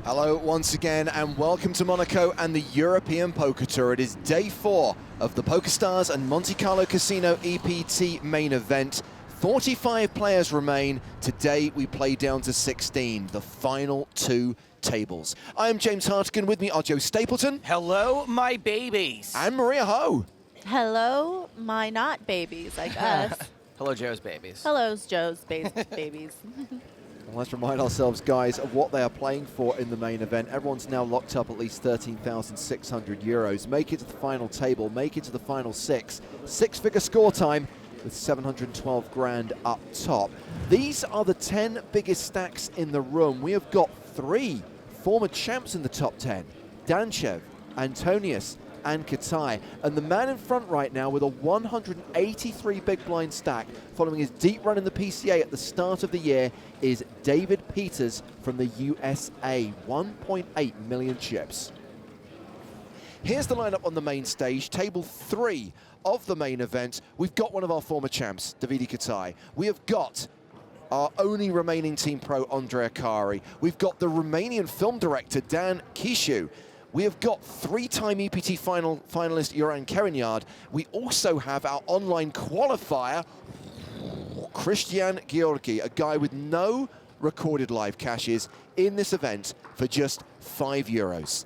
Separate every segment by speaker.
Speaker 1: Hello once again and welcome to Monaco and the European Poker Tour. It is day 4 of the PokerStars and Monte Carlo Casino EPT main event. 45 players remain. Today we play down to 16, the final 2 tables. I am James Hartigan, with me are Joe Stapleton.
Speaker 2: Hello, my babies.
Speaker 1: And Maria Ho.
Speaker 3: Hello, my not babies, like us.
Speaker 2: Hello, Joe's babies.
Speaker 3: Hello, Joe's babies.
Speaker 1: Well, let's remind ourselves, guys, of what they are playing for in the main event. Everyone's now locked up at least 13,600 euros. Make it to the final table, make it to the final 6. Six-figure score time with 712 grand up top. These are the 10 biggest stacks in the room. We have got 3 former champs in the top 10. Danchev, Antonius, and Kitai. And the man in front right now with a 183 big blind stack following his deep run in the PCA at the start of the year is David Peters from the USA. 1.8 million chips. Here's the lineup on the main stage, table 3 of the main event. We've got one of our former champs, Davide Kitai. We have got our only remaining team pro, Andre Akari. We've got the Romanian film director, Dan Kishu. We have got 3-time EPT finalist Kerignard. We also have our online qualifier, Gyorgyi, a guy with no recorded live cashes in this event for just €5.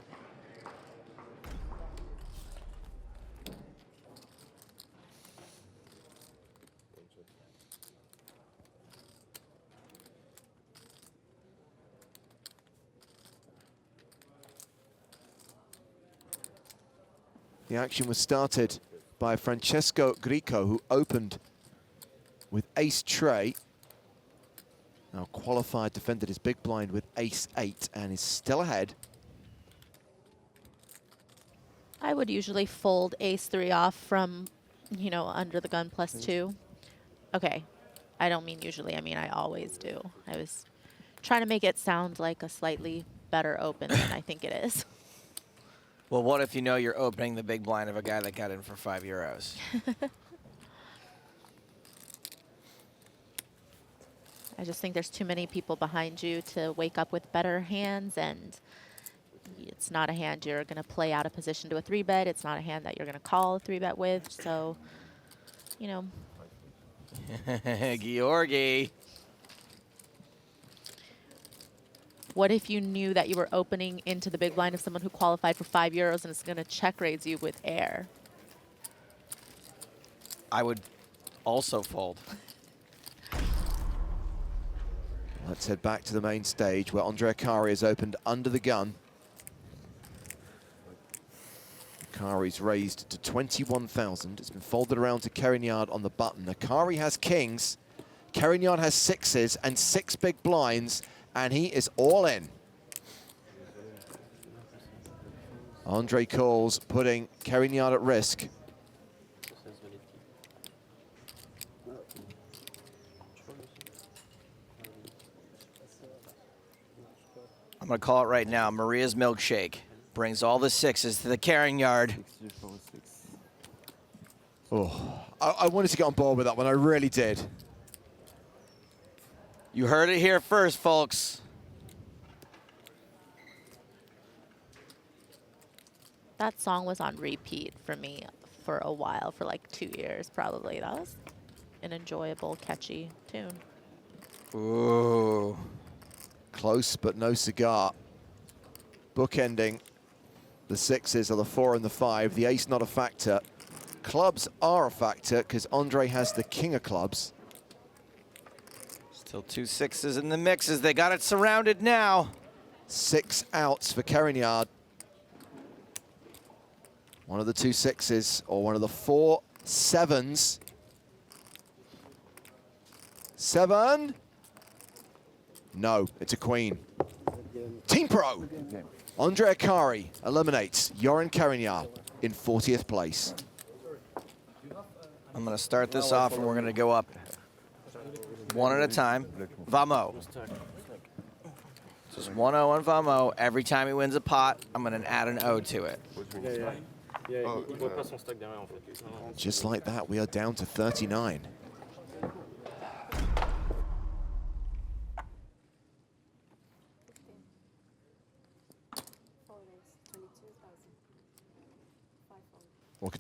Speaker 1: The action was started by Francesco Greco, who opened with ace-tray. Now qualified, defended his big blind with ace-8 and is still ahead.
Speaker 3: I would usually fold ace-3 off from, you know, under the gun +2. Okay, I don't mean usually, I mean I always do. I was trying to make it sound like a slightly better open than I think it is.
Speaker 2: Well, what if you know you're opening the big blind of a guy that got in for €5?
Speaker 3: I just think there's too many people behind you to wake up with better hands, and it's not a hand you're going to play out of position to a 3-bet. It's not a hand that you're going to call a 3-bet with. So, you know.
Speaker 2: Gyorgyi.
Speaker 3: What if you knew that you were opening into the big blind of someone who qualified for €5 and it's going to check raise you with air?
Speaker 2: I would also fold.
Speaker 1: Let's head back to the main stage where Andre Akari has opened under the gun. Akari's raised to 21,000. It's been folded around to Kerignard on the button. Akari has kings. Kerignard has 6s and 6 big blinds, and he is all in. Andre calls, putting Kerignard at risk.
Speaker 2: I'm going to call it right now. Maria's milkshake brings all the 6s to the Kerignard.
Speaker 1: Oh, I wanted to get on board with that one. I really did.
Speaker 2: You heard it here first, folks.
Speaker 3: That song was on repeat for me for a while, for like 2 years probably. That was an enjoyable, catchy tune.
Speaker 2: Ooh.
Speaker 1: Close, but no cigar. Bookending the 6s are the 4 and the 5. The ace not a factor. Clubs are a factor because Andre has the king of clubs.
Speaker 2: Still 2 6s in the mixes. They got it surrounded now.
Speaker 1: 6 outs for Kerignard. One of the 2 6s or one of the 4 7s. 7. No, it's a queen. Team Pro. Andre Akari eliminates Joran Kerignard in 40th place.
Speaker 2: I'm going to start this off, and we're going to go up one at a time. Vamo. Just 1-0 on Vamo. Every time he wins a pot, I'm going to add an O to it.
Speaker 1: Just like that, we are down to 39.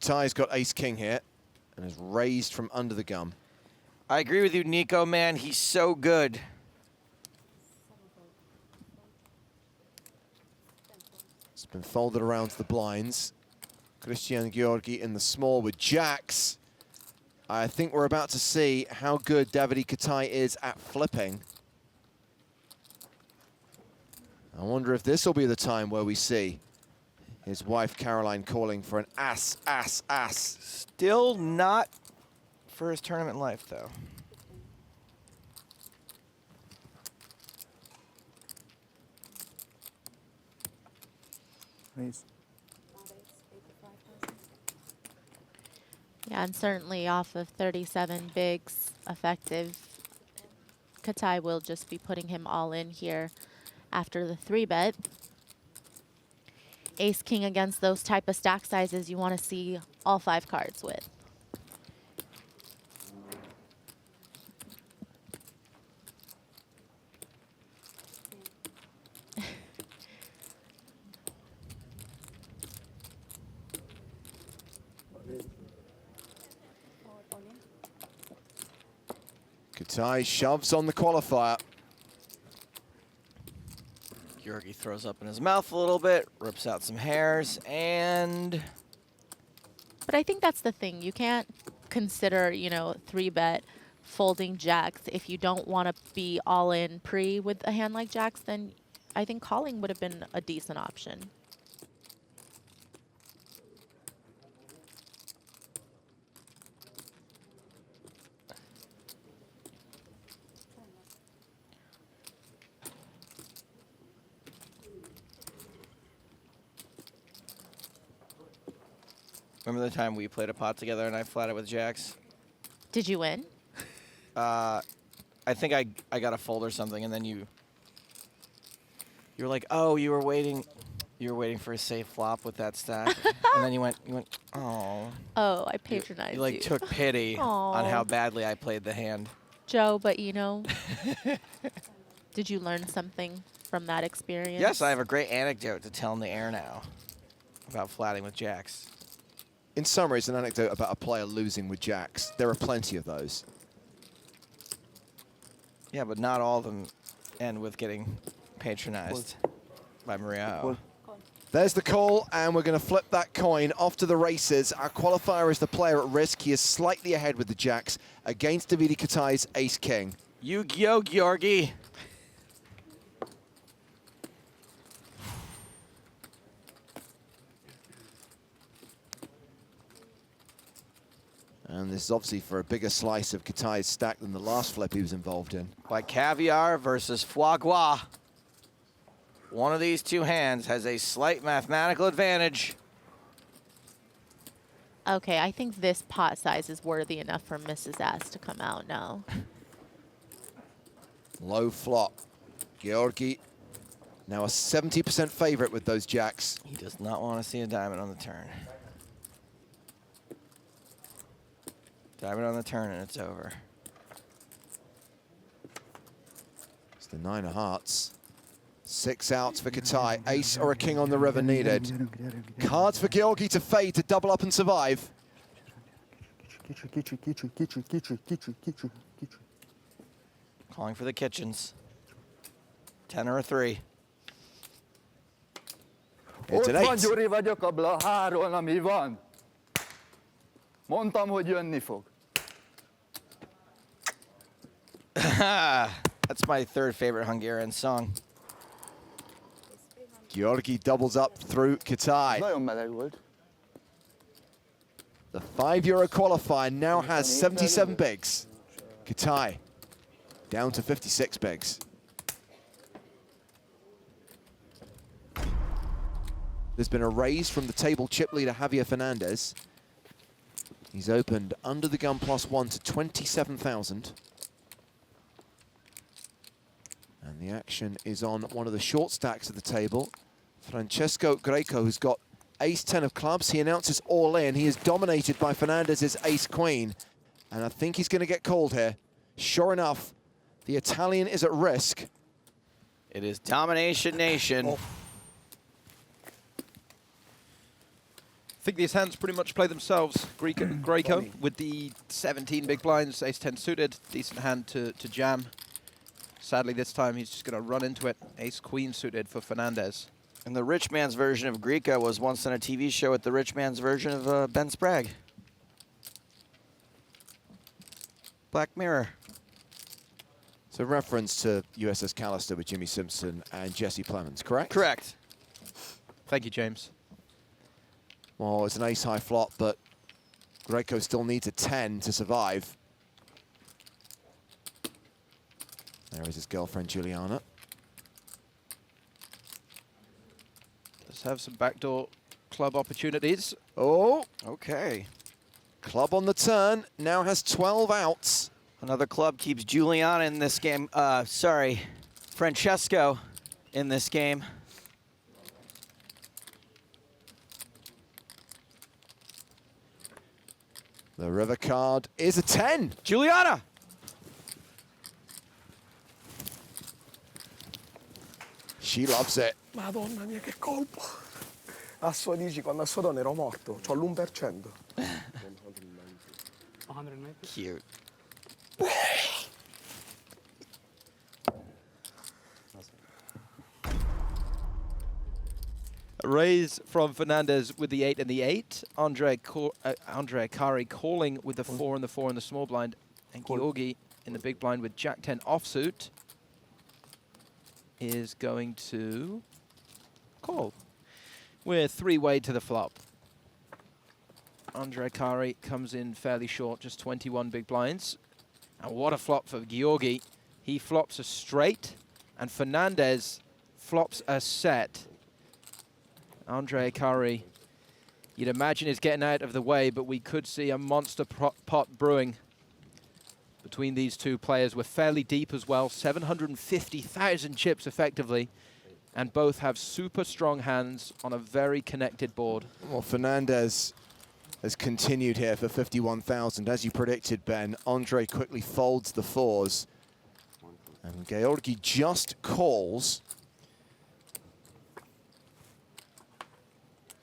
Speaker 1: Kitai's got ace-king here and is raised from under the gun.
Speaker 2: I agree with you, Nico, man. He's so good.
Speaker 1: It's been folded around to the blinds. Christian Gyorgyi in the small with jacks. I think we're about to see how good Davide Kitai is at flipping. I wonder if this will be the time where we see his wife Caroline calling for an ass, ass, ass.
Speaker 2: Still not for his tournament life, though.
Speaker 4: Please.
Speaker 3: Yeah, and certainly off of 37 bigs effective, Kitai will just be putting him all in here after the 3-bet. Ace-king against those type of stack sizes you want to see all 5 cards with.
Speaker 1: Kitai shoves on the qualifier.
Speaker 2: Gyorgyi throws up in his mouth a little bit, rips out some hairs, and...
Speaker 3: But I think that's the thing. You can't consider, you know, 3-bet folding jacks. If you don't want to be all in pre with a hand like jacks, then I think calling would have been a decent option.
Speaker 2: Remember the time we played a pot together and I flatted with jacks?
Speaker 3: Did you win?
Speaker 2: I think I got a fold or something, and then you were like, oh, you were waiting for a safe flop with that stack, and then you went, oh.
Speaker 3: Oh, I patronized
Speaker 2: You like took pity on how badly I played the hand.
Speaker 3: Joe, but you know, did you learn something from that experience?
Speaker 2: Yes, I have a great anecdote to tell in the air now about flatting with jacks.
Speaker 1: In summary, it's an anecdote about a player losing with jacks. There are plenty of those.
Speaker 2: Yeah, but not all of them end with getting patronized by Maria.
Speaker 1: There's the call, and we're going to flip that coin off to the races. Our qualifier is the player at risk. He is slightly ahead with the jacks against Davide Kitai's ace-king.
Speaker 2: Yu-Gi-Oh, Gyorgyi.
Speaker 1: And this is obviously for a bigger slice of Kitai's stack than the last flip he was involved in.
Speaker 2: Like caviar versus foie gras. One of these two hands has a slight mathematical advantage.
Speaker 3: Okay, I think this pot size is worthy enough for Mrs. Ass to come out now.
Speaker 1: Low flop. Gyorgyi, now a 70% favorite with those jacks.
Speaker 2: He does not want to see a diamond on the turn. Diamond on the turn and it's over.
Speaker 1: It's the 9 of hearts. 6 outs for Kitai. Ace or a king on the river needed. Cards for Gyorgyi to fade to double up and survive.
Speaker 2: Calling for the kitchens. 10 or a 3.
Speaker 1: It's an 8.
Speaker 4: Gyuri vagyok a blaháról, ami van. Mondtam, hogy jönni fog.
Speaker 2: That's my third favorite Hungarian song.
Speaker 1: Gyorgyi doubles up through Kitai.
Speaker 4: Nagyon meleg volt.
Speaker 1: The €5 qualifier now has 77 bigs. Kitai down to 56 bigs. There's been a raise from the table chip leader Javier Fernandez. He's opened under the gun +1 to 27,000. And the action is on one of the short stacks of the table. Francesco Greco, who's got ace-10 of clubs. He announces all in. He is dominated by Fernandez's ace-queen. And I think he's going to get called here. Sure enough, the Italian is at risk.
Speaker 2: It is Domination Nation.
Speaker 5: think these hands pretty much play themselves. Greco with the 17 big blinds, ace-10 suited, decent hand to jam. Sadly, this time he's just going to run into it. Ace-queen suited for Fernandez.
Speaker 2: And the rich man's version of Greco was once on a TV show with the rich man's version of Ben Sprague. Black Mirror.
Speaker 1: It's a reference to USS Callister with Jimmy Simpson and Jesse Plemons, correct?
Speaker 2: Correct.
Speaker 5: Thank you, James.
Speaker 1: Well, it's an ace-high flop, but Greco still needs a 10 to survive. There is his girlfriend, Juliana.
Speaker 5: Let's have some backdoor club opportunities.
Speaker 1: Oh,
Speaker 2: Okay.
Speaker 1: club on the turn, now has 12 outs.
Speaker 2: Another club keeps Juliana in this game. Sorry, Francesco in this game.
Speaker 1: The river card is a 10.
Speaker 2: Juliana!
Speaker 1: She loves it.
Speaker 6: Madonna mia, che colpo! A suo dici, quando a Sodone ero morto, c'ho l'1%.
Speaker 2: Cute.
Speaker 5: A raise from Fernandez with the 8 and the 8. Andre Akari calling with the 4 and the 4 in the small blind. And Gyorgyi in the big blind with Jack-10 offsuit is going to call. We're 3-way to the flop. Andre Akari comes in fairly short, just 21 big blinds. And what a flop for Gyorgyi. He flops a straight, and Fernandez flops a set. Andre Akari, you'd imagine, is getting out of the way, but we could see a monster pot brewing between these two players. We're fairly deep as well, 750,000 chips effectively, and both have super strong hands on a very connected board.
Speaker 1: Well, Fernandez has continued here for 51,000. As you predicted, Ben, Andre quickly folds the 4s. And Gyorgyi just calls.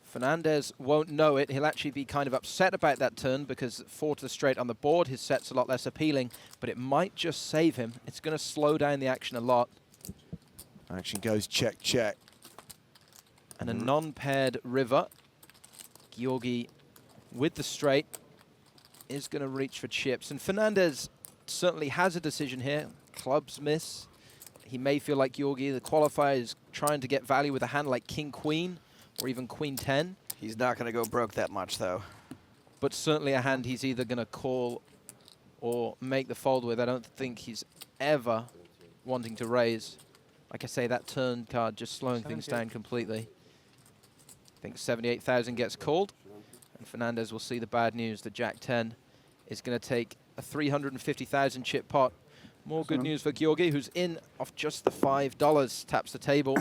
Speaker 5: Fernandez won't know it. He'll actually be kind of upset about that turn because 4 to the straight on the board, his set's a lot less appealing, but it might just save him. It's going to slow down the action a lot.
Speaker 1: Action goes check, check.
Speaker 5: And a non-paired river. Gyorgyi with the straight is going to reach for chips. And Fernandez certainly has a decision here. Clubs miss. He may feel like Gyorgyi, the qualifier, is trying to get value with a hand like King-Queen or even Queen-10.
Speaker 2: He's not going to go broke that much, though.
Speaker 5: But certainly a hand he's either going to call or make the fold with. I don't think he's ever wanting to raise. Like I say, that turn card just slowing things down completely. I think 78,000 gets called. And Fernandez will see the bad news that Jack-10 is going to take a 350,000 chip pot. More good news for Gyorgyi, who's in off just the $5, taps the table.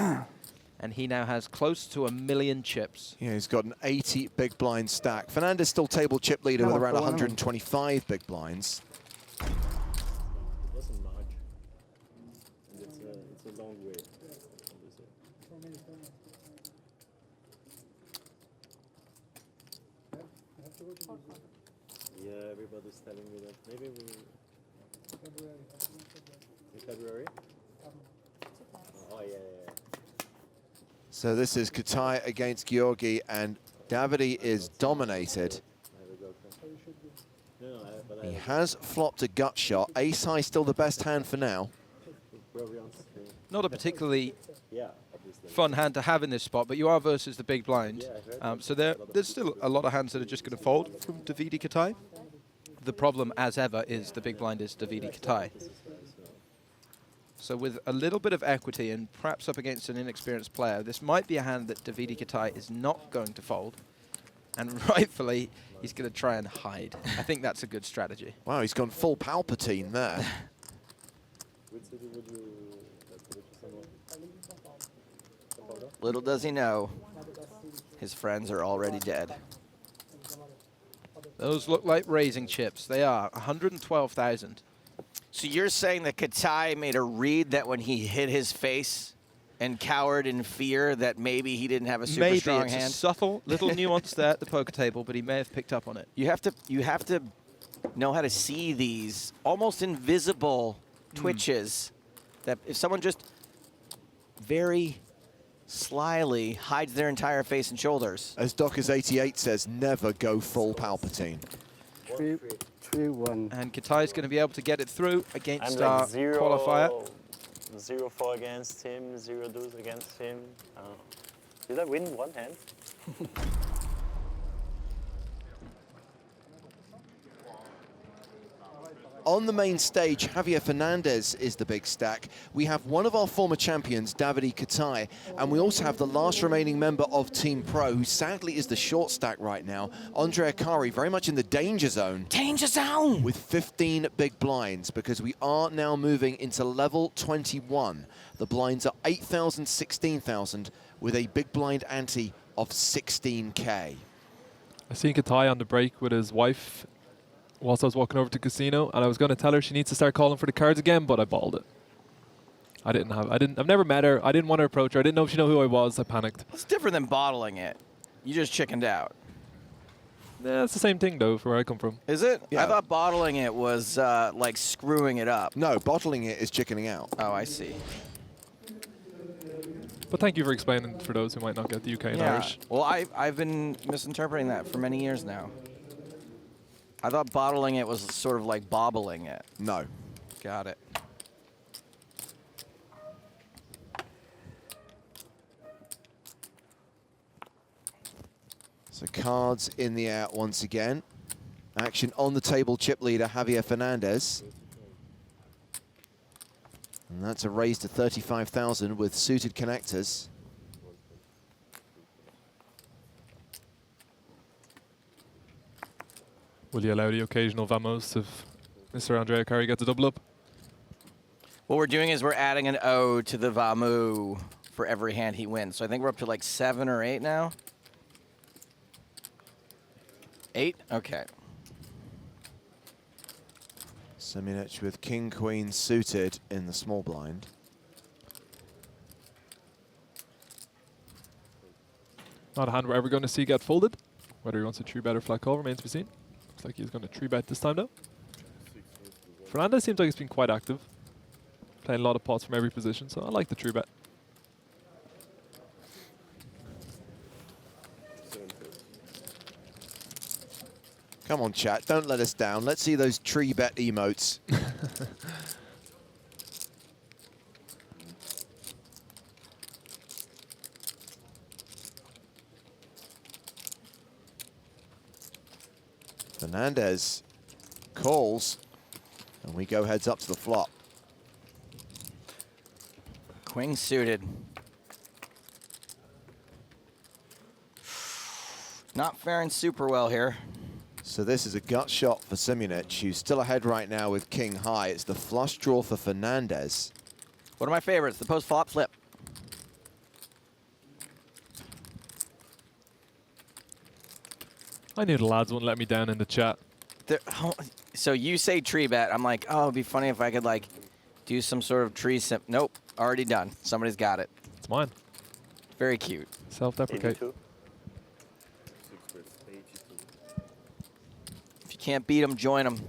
Speaker 5: And he now has close to 1 million chips.
Speaker 1: Yeah, he's got an 80 big blind stack. Fernandez still table chip leader with around 125 big blinds.
Speaker 7: It doesn't match. It's a long way. Yeah, everybody's telling me that. Maybe we... In February? Oh, yeah.
Speaker 1: So this is Kitai against Gyorgyi, and Davide is dominated. He has flopped a gut shot. Ace-high still the best hand for now.
Speaker 5: Not a particularly fun hand to have in this spot, but you are versus the big blind. So there's still a lot of hands that are just going to fold from Davide Kitai. The problem, as ever, is the big blind is Davide Kitai. So with a little bit of equity and perhaps up against an inexperienced player, this might be a hand that Davide Kitai is not going to fold. And rightfully, he's going to try and hide. I think that's a good strategy.
Speaker 1: Wow, he's gone full Palpatine there.
Speaker 2: Little does he know, his friends are already dead.
Speaker 5: Those look like raising chips. They are 112,000.
Speaker 2: So you're saying that Kitai made a read that when he hit his face and cowered in fear that maybe he didn't have a super
Speaker 5: Maybe
Speaker 2: strong
Speaker 5: it's
Speaker 2: hand.
Speaker 5: a subtle little nuance there at the poker table, but he may have picked up on it.
Speaker 2: You have to know how to see these almost invisible twitches that if someone just very slyly hides their entire face and shoulders.
Speaker 1: As Dockers88 says, never go full Palpatine.
Speaker 4: 3-1.
Speaker 5: And Kitai's going to be able to get it through
Speaker 7: I'm
Speaker 5: against
Speaker 7: like
Speaker 5: our qualifier.
Speaker 7: 0-4 against him, 0-2 against him. Oh. Did I win one hand?
Speaker 1: On the main stage, Javier Fernandez is the big stack. We have one of our former champions, Davide Kitai, and we also have the last remaining member of Team Pro, who sadly is the short stack right now, Andre Akari, very much in the danger zone.
Speaker 2: Danger zone!
Speaker 1: With 15 big blinds, because we are now moving into level 21. The blinds are 8,000, 16,000, with a big blind ante of 16K.
Speaker 8: I seen Kitai on the break with his wife whilst I was walking over to casino, and I was going to tell her she needs to start calling for the cards again, but I balled it. I've never met her. I didn't want to approach her. I didn't know if she knew who I was. I panicked.
Speaker 2: It's different than bottling it. You just chickened out.
Speaker 8: Yeah, it's the same thing though, for where I come from.
Speaker 2: Is it?
Speaker 1: Yeah.
Speaker 2: I thought bottling it was like screwing it up.
Speaker 1: No, bottling it is chickening out.
Speaker 2: Oh, I see.
Speaker 8: But thank you for explaining for those who might not get the UK and Irish.
Speaker 2: Well, I've been misinterpreting that for many years now. I thought bottling it was sort of like bobbling it.
Speaker 1: No.
Speaker 2: Got it.
Speaker 1: So cards in the air once again. Action on the table, chip leader Javier Fernandez. And that's a raise to 35,000 with suited connectors.
Speaker 8: Will you allow the occasional vamos if Mr. Andre Akari gets a double up?
Speaker 2: What we're doing is we're adding an O to the Vamu for every hand he wins. So I think we're up to like 7 or 8 now. 8? Okay.
Speaker 1: Simunic with king, queen suited in the small blind.
Speaker 8: Not a hand we're ever going to see get folded. Whether he wants a 3-bet or flat call remains to be seen. Looks like he's going to 3-bet this time though. Fernandez seems like he's been quite active. Playing a lot of pots from every position, so I like the 3-bet.
Speaker 1: Come on, chat, don't let us down. Let's see those tree bet emotes. Fernandez calls, and we go heads up to the flop.
Speaker 2: Queen suited. Not faring super well here.
Speaker 1: So this is a gut shot for Simunic, who's still ahead right now with king high. It's the flush draw for Fernandez.
Speaker 2: One of my favorites, the post flop flip.
Speaker 8: I knew the lads wouldn't let me down in the chat.
Speaker 2: So you say tree bet. I'm like, oh, it'd be funny if I could like do some sort of tree sim. Nope, already done. Somebody's got it.
Speaker 8: It's mine.
Speaker 2: Very cute.
Speaker 8: Self-deprecate.
Speaker 7: 82.
Speaker 2: If you can't beat them, join them.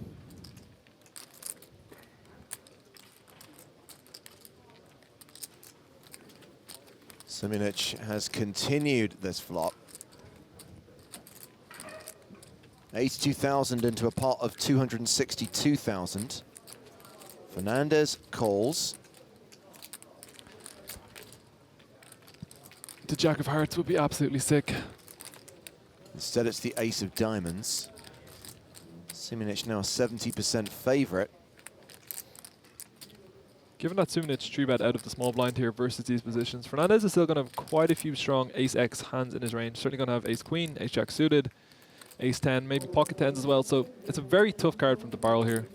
Speaker 1: Simunic has continued this flop. 82,000 into a pot of 262,000. Fernandez calls.
Speaker 8: The Jack of Hearts would be absolutely sick.
Speaker 1: Instead, it's the ace of diamonds. Simunic now a 70% favorite.
Speaker 8: Given that Simunic 3-bet out of the small blind here versus these positions, Fernandez is still going to have quite a few strong ace-X hands in his range. Certainly going to have ace-queen, ace-jack suited, ace-10, maybe pocket tens as well. So it's a very tough card from the barrel here.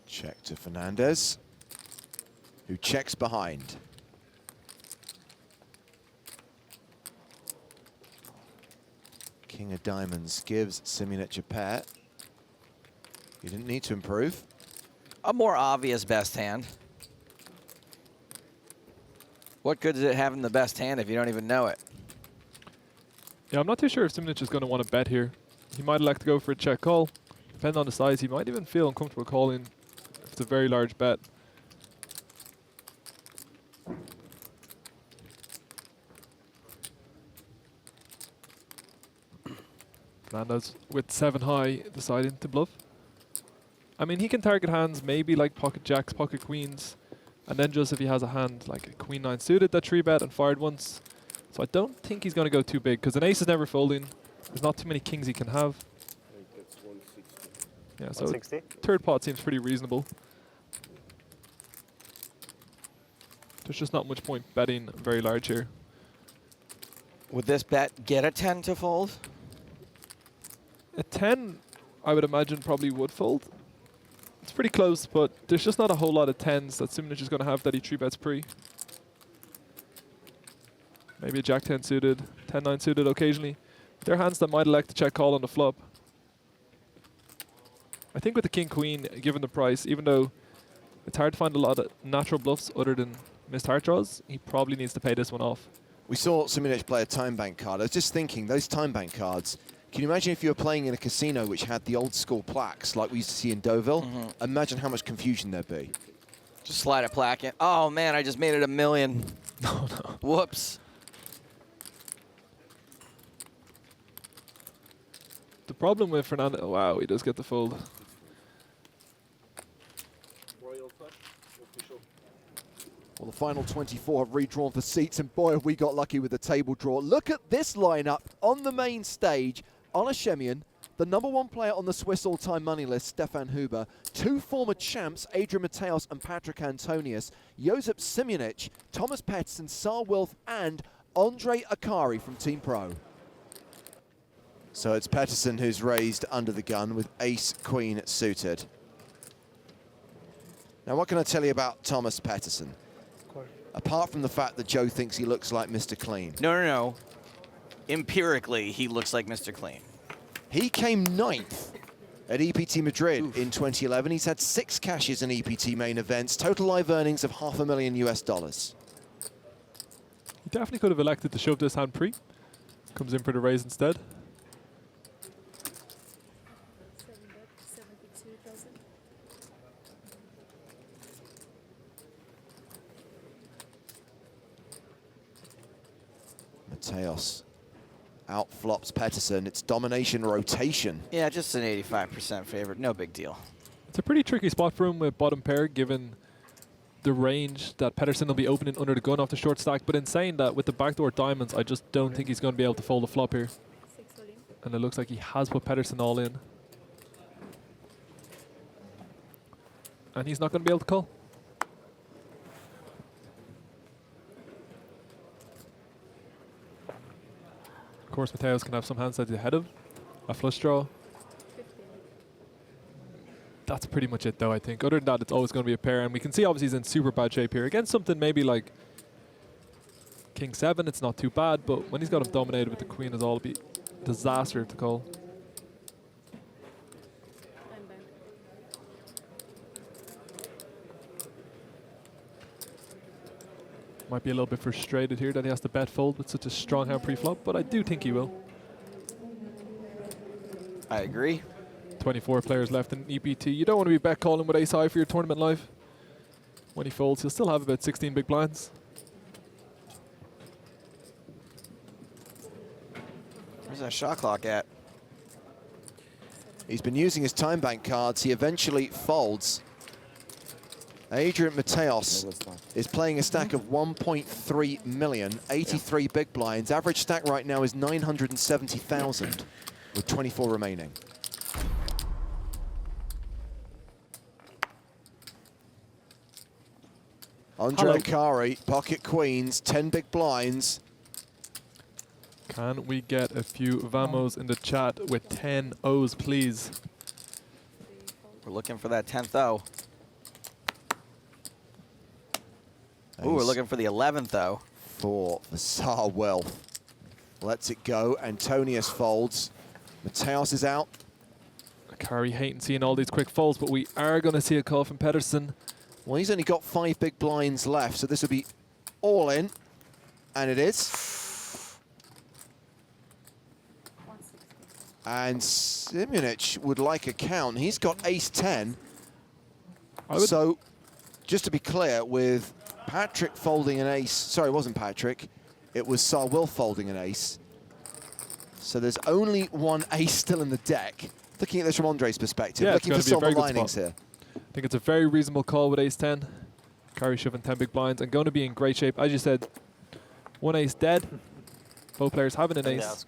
Speaker 1: Check to Fernandez, who checks behind. King of diamonds gives Simunic a pair. You didn't need to improve.
Speaker 2: A more obvious best hand. What good does it have in the best hand if you don't even know it?
Speaker 8: Yeah, I'm not too sure if Simunic is going to want to bet here. He might elect to go for a check call. Depending on the size, he might even feel uncomfortable calling if it's a very large bet. Fernando's with 7 high, deciding to bluff. I mean, he can target hands maybe like pocket jacks, pocket queens, and then just if he has a hand like a queen 9 suited that 3-bet and fired once. So I don't think he's going to go too big because an ace is never folding. There's not too many kings he can have. Yeah, so
Speaker 7: 160?
Speaker 8: third pot seems pretty reasonable. There's just not much point betting very large here.
Speaker 2: Would this bet get a 10 to fold?
Speaker 8: A 10, I would imagine, probably would fold. It's pretty close, but there's just not a whole lot of 10s that Simunic is going to have that he 3-bets pre. Maybe a jack 10 suited, 10-9 suited occasionally. They're hands that might elect to check call on the flop. I think with the king queen, given the price, even though it's hard to find a lot of natural bluffs other than missed heart draws, he probably needs to pay this one off.
Speaker 1: We saw Simunic play a time bank card. I was just thinking, those time bank cards, can you imagine if you were playing in a casino which had the old school plaques like we used to see in Deauville? Imagine how much confusion there'd be.
Speaker 2: Just slide a plaque in. Oh man, I just made it $1 million.
Speaker 8: No, no.
Speaker 2: Whoops.
Speaker 8: The problem with Fernando, wow, he does get the fold.
Speaker 1: Well, the final 24 have redrawn for seats, and boy, have we got lucky with the table draw. Look at this lineup on the main stage. On a Schemion, the #1 player on the Swiss all-time money list, Stefan Huber, 2 former champs, Adrian Mateos and Patrick Antonius, Josip Simunic, Thomas Pettersson, Saar Wilf, and Andre Akari from Team Pro. So it's Pettersson who's raised under the gun with ace-queen suited. Now, what can I tell you about Thomas Pettersson? Apart from the fact that Joe thinks he looks like Mr. Clean.
Speaker 2: No. Empirically, he looks like Mr. Clean.
Speaker 1: He came 9th at EPT Madrid in 2011. He's had 6 cashes in EPT main events, total live earnings of $500,000 US.
Speaker 8: He definitely could have elected to shove this hand pre. Comes in for the raise instead.
Speaker 1: Mateos outflops Pettersson. It's domination rotation.
Speaker 2: Yeah, just an 85% favorite. No big deal.
Speaker 8: It's a pretty tricky spot for him with bottom pair, given the range that Pettersson will be opening under the gun off the short stack. But in saying that, with the backdoor diamonds, I just don't think he's going to be able to fold the flop here. And it looks like he has put Pettersson all in. And he's not going to be able to call. Of course, Mateos can have some hands that he's ahead of. A flush draw. That's pretty much it, though, I think. Other than that, it's always going to be a pair. And we can see, obviously, he's in super bad shape here. Against something maybe like King 7, it's not too bad. But when he's got him dominated with the queen, it's all be disaster to call. Might be a little bit frustrated here that he has to bet fold with such a strong hand pre-flop, but I do think he will.
Speaker 2: I agree.
Speaker 8: 24 players left in EPT. You don't want to be bet calling with ace high for your tournament life. When he folds, he'll still have about 16 big blinds.
Speaker 2: Where's that shot clock at?
Speaker 1: He's been using his time bank cards. He eventually folds. Adrian Mateos is playing a stack of 1.3 million, 83 big blinds. Average stack right now is 970,000 with 24 remaining. Andre Akari, pocket queens, 10 big blinds.
Speaker 8: Can we get a few vamos in the chat with 10 O's, please?
Speaker 2: We're looking for that 10th O. Ooh, we're looking for the 11th O.
Speaker 1: For Saar Wealth. lets it go. Antonius folds. Mateos is out.
Speaker 8: Akari hating seeing all these quick folds, but we are going to see a call from Pettersson.
Speaker 1: Well, he's only got 5 big blinds left, so this will be all in. And it is. And Simunic would like a count. He's got ace-10. So, just to be clear, with Patrick folding an ace, sorry, it wasn't Patrick, it was Sarwil folding an ace. So there's only one ace still in the deck. Looking at this from Andre's perspective,
Speaker 8: Yeah,
Speaker 1: looking for silver linings here.
Speaker 8: I think it's a very reasonable call with ace-10. Akari shoving 10 big blinds and going to be in great shape. As you said, one ace dead. Both players having an ace.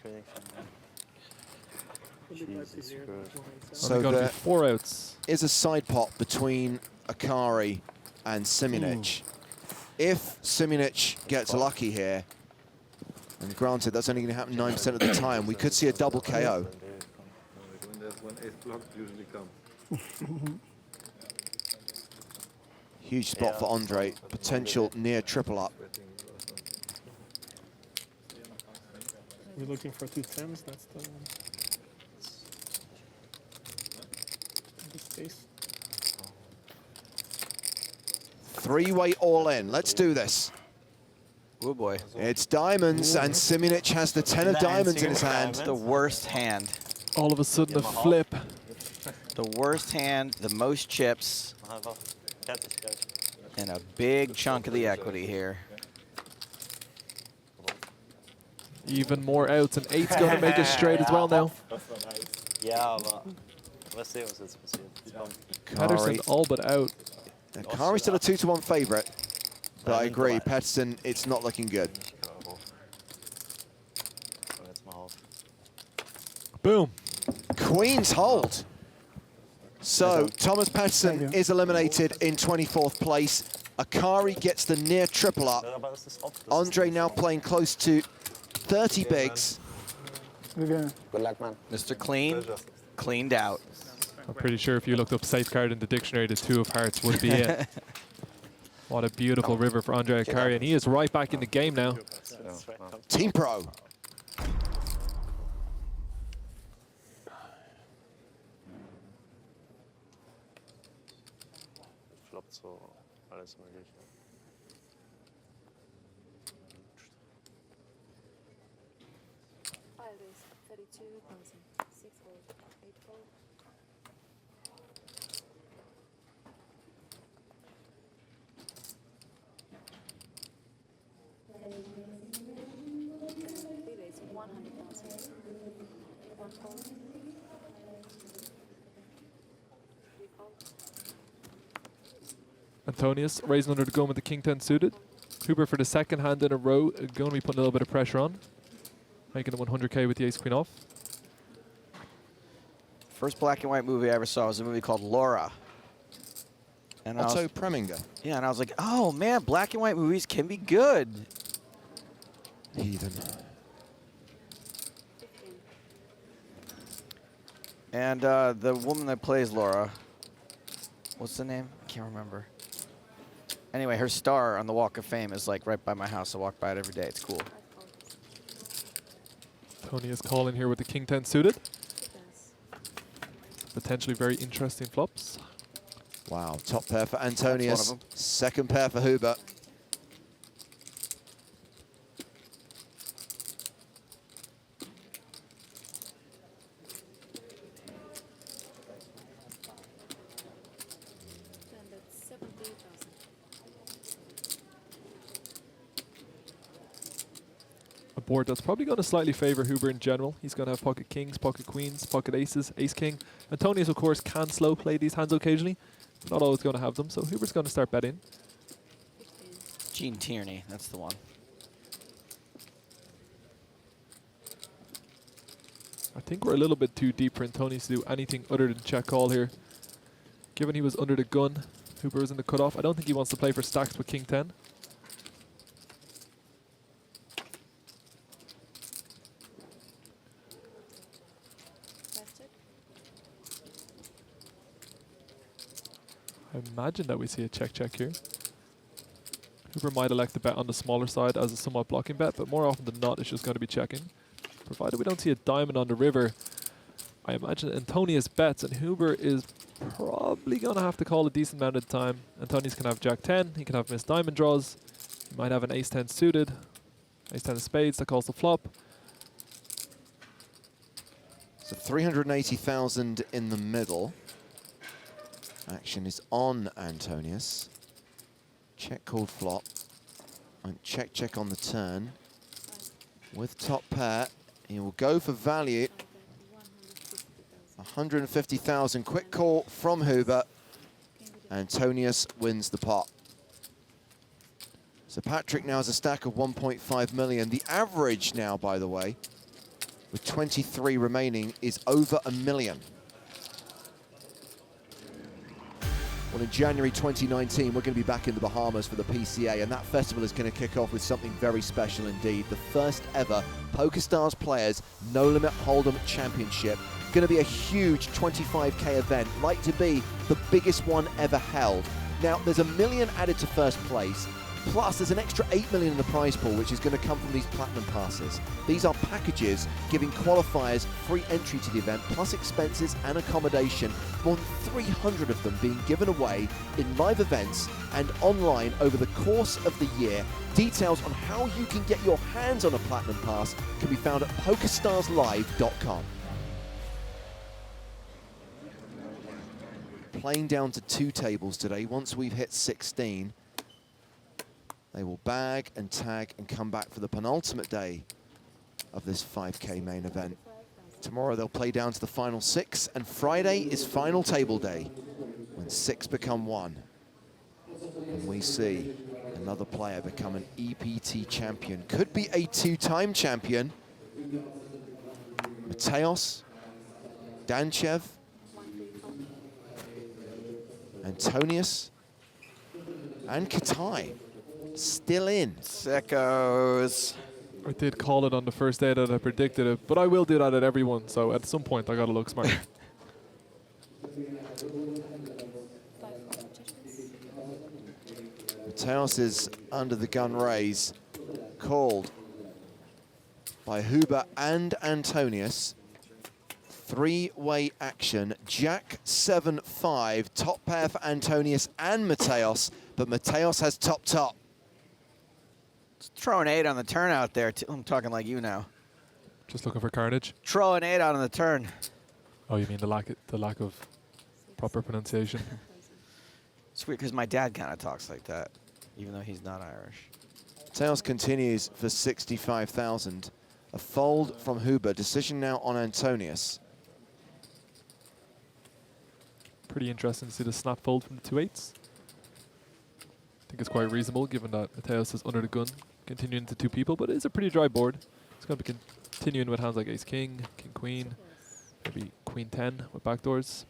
Speaker 1: So
Speaker 8: going to
Speaker 1: there
Speaker 8: be 4 outs.
Speaker 1: is a side pot between Akari and Simunic. If Simunic gets lucky here, and granted that's only going to happen 9% of the time, we could see a double KO. Huge spot for Andre, potential near triple up.
Speaker 9: We're looking for 2 tens, that's the space.
Speaker 1: 3-way all in, let's do this.
Speaker 2: Oh boy.
Speaker 1: It's diamonds, and Simunic has the 10 of diamonds in his hand.
Speaker 2: The worst hand.
Speaker 8: All of a sudden a flip.
Speaker 2: The worst hand, the most chips, and a big chunk of the equity here.
Speaker 8: Even more outs, and 8's going to make it straight as well now.
Speaker 7: Ja, aber was sehen was jetzt passiert?
Speaker 8: Pettersson all but out.
Speaker 1: Akari's still a 2-to-1 favourite, but I agree, Pettersson, it's not looking good.
Speaker 8: Boom.
Speaker 1: Queen's hold. So Thomas Pettersson is eliminated in 24th place. Akari gets the near triple up. Andre now playing close to 30 bigs.
Speaker 4: Good luck, man.
Speaker 2: Mr. Clean, cleaned out.
Speaker 8: I'm pretty sure if you looked up safeguard in the dictionary, the 2 of hearts would be it. What a beautiful river for Andre Akari, and he is right back in the game now.
Speaker 1: Team Pro.
Speaker 7: Floppt so alles mögliche.
Speaker 8: Antonius raising under the gun with the king 10 suited. Huber for the second hand in a row, going to be putting a little bit of pressure on. Making it 100k with the ace queen off.
Speaker 2: First black and white movie I ever saw was a movie called Laura. And
Speaker 1: Otto Preminger.
Speaker 2: yeah, and I was like, oh man, black and white movies can be good.
Speaker 1: Heathen.
Speaker 2: And the woman that plays Laura, what's the name? I can't remember. Anyway, her star on the Walk of Fame is like right by my house. I walk by it every day. It's cool.
Speaker 8: Tony is calling here with the king 10 suited. Potentially very interesting flops.
Speaker 1: Wow, top pair for Antonius,
Speaker 2: them.
Speaker 1: second pair for Huber.
Speaker 8: A board that's probably going to slightly favor Huber in general. He's going to have pocket kings, pocket queens, pocket aces, ace king. Antonius, of course, can slow play these hands occasionally. Not always going to have them, so Huber's going to start betting.
Speaker 2: Gene Tierney, that's the one.
Speaker 8: I think we're a little bit too deep for Antonius to do anything other than check call here. Given he was under the gun, Huber was in the cutoff. I don't think he wants to play for stacks with king 10. I imagine that we see a check here. Huber might elect to bet on the smaller side as a somewhat blocking bet, but more often than not, it's just going to be checking. provided we don't see a diamond on the river, I imagine Antonius bets, and Huber is probably going to have to call a decent amount of time. Antonius can have Jack 10, he can have missed diamond draws, he might have an ace 10 suited, ace 10 of spades that calls the flop.
Speaker 1: So 380,000 in the middle. Action is on Antonius. Check called flop. And check, check on the turn. With top pair, he will go for value. 150,000, quick call from Huber. Antonius wins the pot. So Patrick now has a stack of 1.5 million. The average now, by the way, with 23 remaining, is over $1 million. Well, in January 2019, we're going to be back in the Bahamas for the PCA, and that festival is going to kick off with something very special indeed. The first ever PokerStars Players No Limit Hold'em Championship. Going to be a huge 25K event, like to be the biggest one ever held. Now, there's $1 million added to first place, plus there's an extra $8 million in the prize pool, which is going to come from these platinum passes. These are packages giving qualifiers free entry to the event, plus expenses and accommodation. More than 300 of them being given away in live events and online over the course of the year. Details on how you can get your hands on a platinum pass can be found at PokerStarsLive.com. Playing down to 2 tables today. Once we've hit 16, they will bag and tag and come back for the penultimate day of this 5K main event. Tomorrow they'll play down to the final 6, and Friday is final table day, when 6 become 1. And we see another player become an EPT champion. Could be a 2-time champion. Mateos, Danchev, Antonius, and Kitai. Still in.
Speaker 2: Sickos.
Speaker 8: I did call it on the first day that I predicted it, but I will do that at every one, so at some point I gotta look smart.
Speaker 1: Mateos is under the gun raise, called by Huber and Antonius. 3-way action, Jack 7-5, top pair for Antonius and Mateos, but Mateos has top.
Speaker 2: Throw an 8 on the turn out there. I'm talking like you now.
Speaker 8: Just looking for carnage.
Speaker 2: Throw an 8 on the turn.
Speaker 8: Oh, you mean the lack of proper pronunciation?
Speaker 2: It's weird because my dad kind of talks like that, even though he's not Irish.
Speaker 1: Mateos continues for 65,000. A fold from Huber. Decision now on Antonius.
Speaker 8: Pretty interesting to see the snap fold from the 2-8s. I think it's quite reasonable given that Mateos is under the gun, continuing to 2 people, but it is a pretty dry board. It's going to be continuing with hands like Ace-King, King-Queen, maybe Queen-10 with backdoors.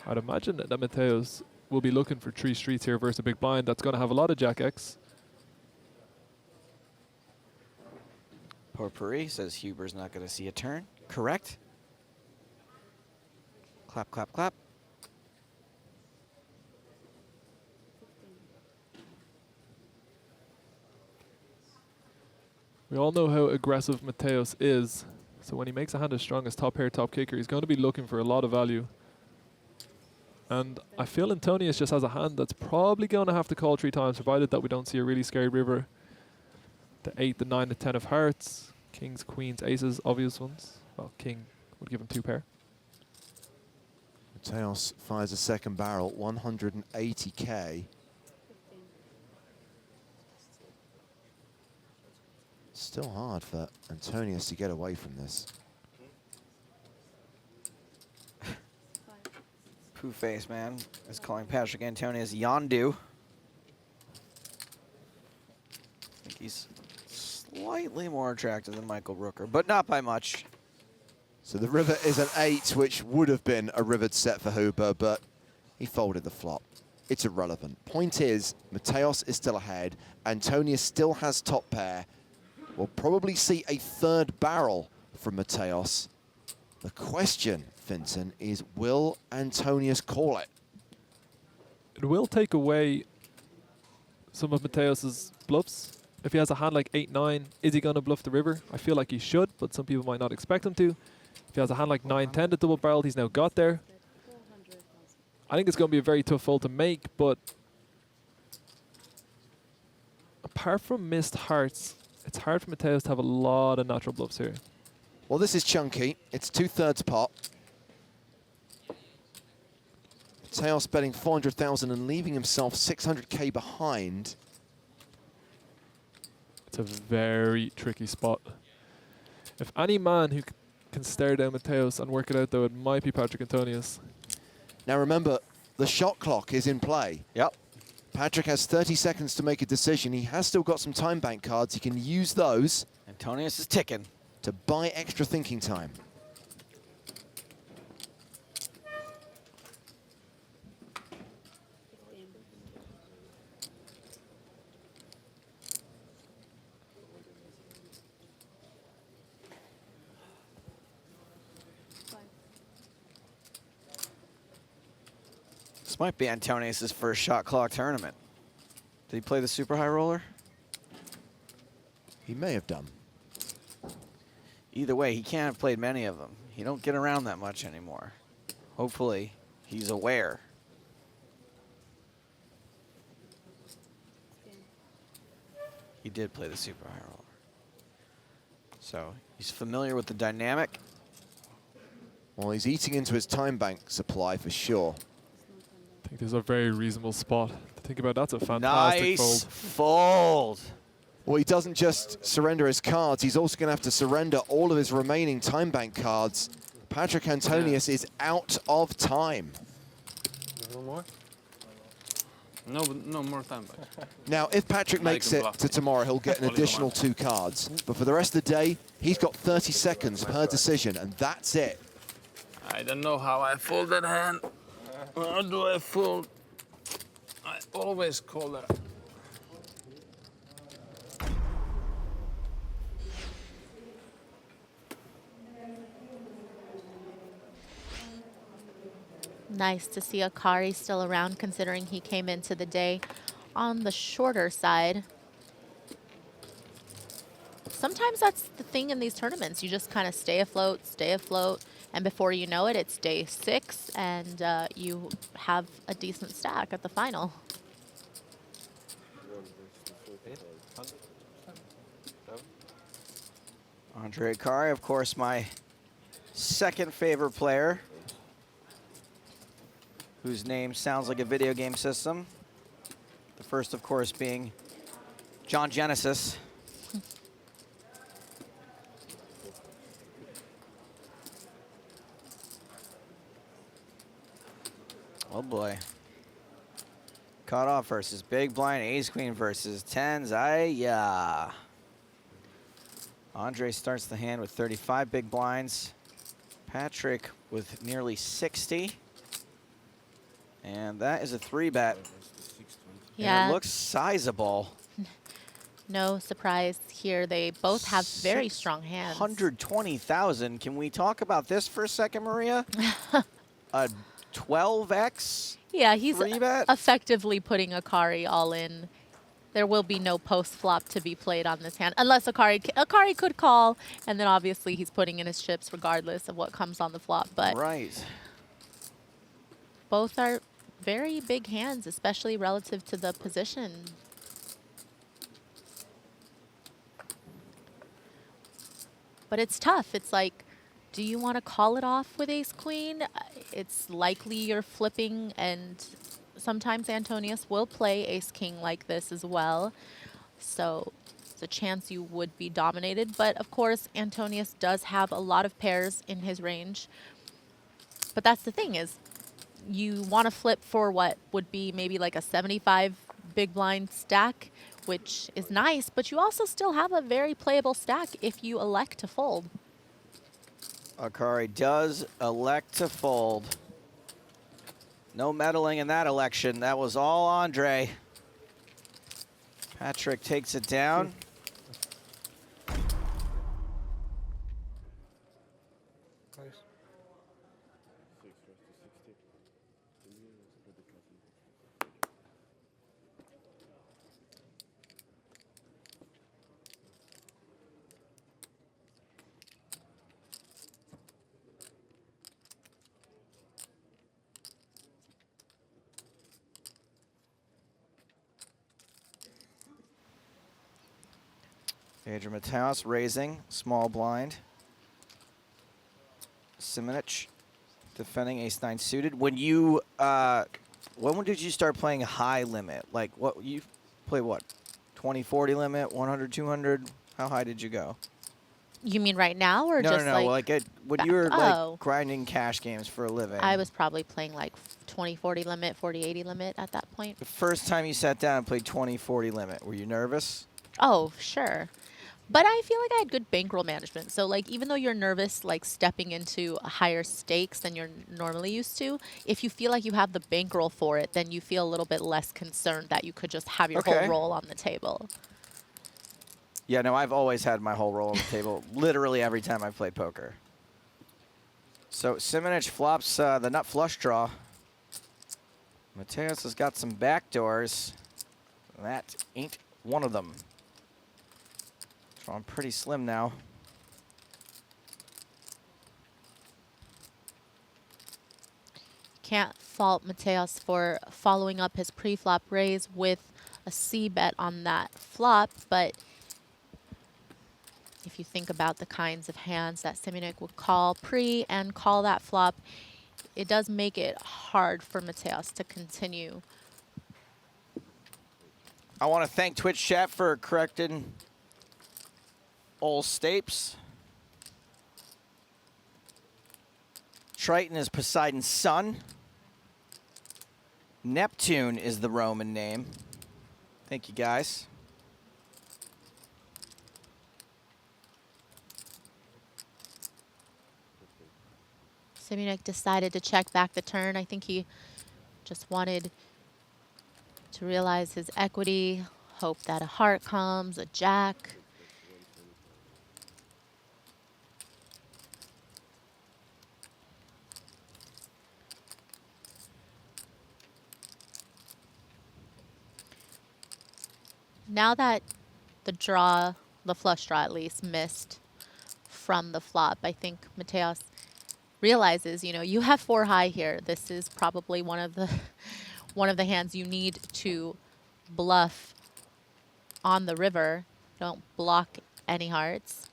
Speaker 8: I'd imagine that Mateos will be looking for 3 streets here versus a big blind that's going to have a lot of Jack-X.
Speaker 2: Potpourri says Huber's not going to see a turn. Correct. Clap, clap, clap.
Speaker 8: We all know how aggressive Mateos is, so when he makes a hand as strong as top pair, top kicker, he's going to be looking for a lot of value. And I feel Antonius just has a hand that's probably going to have to call 3 times, provided that we don't see a really scary river. The 8, the 9, the 10 of hearts, kings, queens, aces, obvious ones. Well, king would give him 2 pair.
Speaker 1: Mateos fires a second barrel, 180K. Still hard for Antonius to get away from this.
Speaker 2: Pooh face, man, is calling Patrick Antonius Yondu. I think he's slightly more attractive than Michael Rooker, but not by much.
Speaker 1: So the river is an 8, which would have been a rivered set for Huber, but he folded the flop. It's irrelevant. Point is, Mateos is still ahead. Antonius still has top pair. We'll probably see a 3rd barrel from Mateos. The question, Finton, is will Antonius call it?
Speaker 8: It will take away some of Mateos's bluffs, If he has a hand like 8-9, is he going to bluff the river? I feel like he should, but some people might not expect him to. If he has a hand like 9-10 to double barreled, he's now got there. I think it's going to be a very tough fold to make, but apart from missed hearts, it's hard for Mateos to have a lot of natural bluffs here.
Speaker 1: Well, this is chunky. It's 2/3 pot. Mateos betting 400,000 and leaving himself 600K behind.
Speaker 8: It's a very tricky spot. If any man who can stare down Mateos and work it out, though, it might be Patrick Antonius.
Speaker 1: Now remember, the shot clock is in play.
Speaker 2: Yep.
Speaker 1: Patrick has 30 seconds to make a decision. He has still got some time bank cards. He can use those.
Speaker 2: Antonius is ticking.
Speaker 1: To buy extra thinking time.
Speaker 2: This might be Antonius' first shot clock tournament. Did he play the super high roller?
Speaker 1: He may have done.
Speaker 2: Either way, he can't have played many of them. He don't get around that much anymore. Hopefully, he's aware. He did play the super high roller. So he's familiar with the dynamic.
Speaker 1: Well, he's eating into his time bank supply for sure.
Speaker 8: I think this is a very reasonable spot to think about. That's a fantastic
Speaker 2: Nice
Speaker 8: fold.
Speaker 2: fold.
Speaker 1: Well, he doesn't just surrender his cards, he's also going to have to surrender all of his remaining time bank cards. Patrick Antonius is out of time.
Speaker 4: No more? No more time back.
Speaker 1: Now, if Patrick makes it to tomorrow, he'll get an additional 2 cards. But for the rest of the day, he's got 30 seconds per decision, and that's it.
Speaker 4: I don't know how I fold that hand. How do I fold? I always call that.
Speaker 3: Nice to see Akari still around, considering he came into the day on the shorter side. Sometimes that's the thing in these tournaments. You just kind of stay afloat, and before you know it, it's day 6, and you have a decent stack at the final.
Speaker 2: Andre Akari, of course, my second favorite player, whose name sounds like a video game system. The first, of course, being John Genesis. Oh boy. Caught off versus big blind, ace queen versus tens. Ay-ya. Andre starts the hand with 35 big blinds. Patrick with nearly 60. And that is a 3-bet.
Speaker 3: Yeah.
Speaker 2: And it looks sizable.
Speaker 3: No surprise here. They both have very strong hands.
Speaker 2: 120,000. Can we talk about this for a second, Maria? A 12x?
Speaker 3: Yeah, he's
Speaker 2: 3-bet?
Speaker 3: effectively putting Akari all in. There will be no post flop to be played on this hand, unless Akari could call, and then obviously he's putting in his chips regardless of what comes on the flop. But
Speaker 2: right.
Speaker 3: Both are very big hands, especially relative to the position. But it's tough. It's like, do you want to call it off with ace queen? It's likely you're flipping, and sometimes Antonius will play ace king like this as well. So it's a chance you would be dominated. But of course, Antonius does have a lot of pairs in his range. But that's the thing, is you want to flip for what would be maybe like a 75 big blind stack, which is nice, but you also still have a very playable stack if you elect to fold.
Speaker 2: Akari does elect to fold. No meddling in that election. That was all Andre. Patrick takes it down. Adrian Mateos raising, small blind. Simunic defending ace-9 suited. When you, when did you start playing high limit? Like, what, you play what? 20, 40 limit, 100, 200? How high did you go?
Speaker 3: You mean right now, or
Speaker 2: No,
Speaker 3: just
Speaker 2: no, like when
Speaker 3: back-
Speaker 2: you were
Speaker 3: oh.
Speaker 2: like grinding cash games for a living?
Speaker 3: I was probably playing like 20, 40 limit, 40, 80 limit at that point.
Speaker 2: The first time you sat down and played 20, 40 limit, were you nervous?
Speaker 3: Oh, sure. But I feel like I had good bankroll management. So like even though you're nervous like stepping into higher stakes than you're normally used to, if you feel like you have the bankroll for it, then you feel a little bit less concerned that you could just have your whole roll on the table.
Speaker 2: Yeah, no, I've always had my whole roll on the table, literally every time I've played poker. So Simunic flops the nut flush draw. Mateos has got some backdoors. That ain't one of them. Drawing pretty slim now.
Speaker 3: Can't fault Mateos for following up his pre-flop raise with a C-bet on that flop, but if you think about the kinds of hands that Simunic would call pre and call that flop, it does make it hard for Mateos to continue.
Speaker 2: I want to thank Twitch chat for correcting all Stapes. Triton is Poseidon's son. Neptune is the Roman name. Thank you, guys.
Speaker 3: Simunic decided to check back the turn. I think he just wanted to realize his equity, hope that a heart comes, a jack. Now that the draw, the flush draw at least, missed from the flop, I think Mateos realizes, you know, you have 4 high here. This is probably one of the hands you need to bluff on the river. Don't block any hearts.